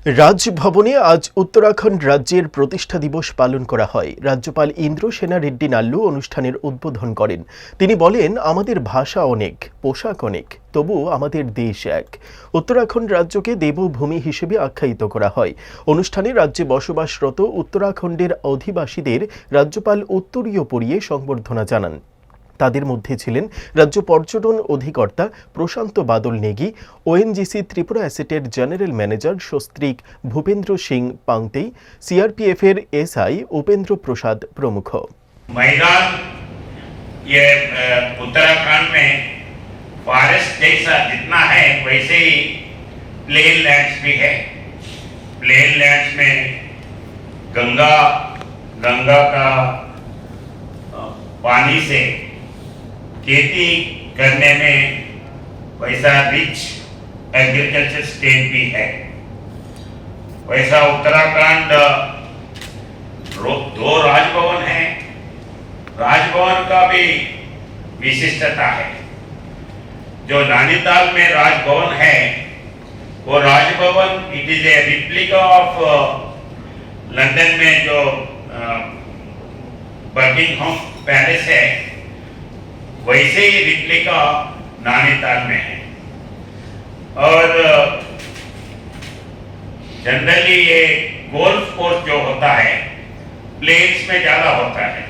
রাজভবনে আজ উত্তরাখণ্ড রাজ্যের প্রতিষ্ঠা দিবস পালন করা হয়। রাজ্যপাল ইন্দ্রসেনা রেড্ডি নাল্লু অনুষ্ঠানের উদ্বোধন করেন। তিনি বলেন, আমাদের ভাষা অনেক, পোশাক অনেক, তবু আমাদের দেশ এক। উত্তরাখণ্ড রাজ্যকে দেবভূমি হিসেবে আখ্যায়িত করা হয়। অনুষ্ঠানে রাজ্যে বসবাসরত উত্তরাখণ্ডের অধিবাসীদের রাজ্যপাল উত্তরীয় পরিয়ে সংবর্ধনা জানান। তাদের মধ্যে ছিলেন রাজ্য পর্যটন অধিকর্তা প্রশান্ত বাদল নেগি, ওএনজিসি ত্রিপুরা অ্যাসেটের জেনারেল ম্যানেজার সস্ত্রীক ভূপেন্দ্র সিং পাংতেই, সিআরপিএফের এসআই উপেন্দ্র প্রসাদ প্রমুখ। मैदान ये उत्तराखंड में फॉरेस्ट जैसा जितना है वैसे ही प्लेन लैंड्स भी है। प्लेन लैंड्स में गंगा का पानी से खेती करने में वैसा रिच एग्रीकल्चर स्टेट भी है। वैसा उत्तराखंड दो राजभवन है। राजभवन का भी विशिष्टता है। जो नैनीताल में राजभवन है वो Raj Bhavan it is a replica of London में जो बकिंगहम पैलेस है वैसे ही रिप्लिका नैनीताल में है। और जनरली ये गोल्फ कोर्स जो होता है प्लेन्स में ज्यादा होता है।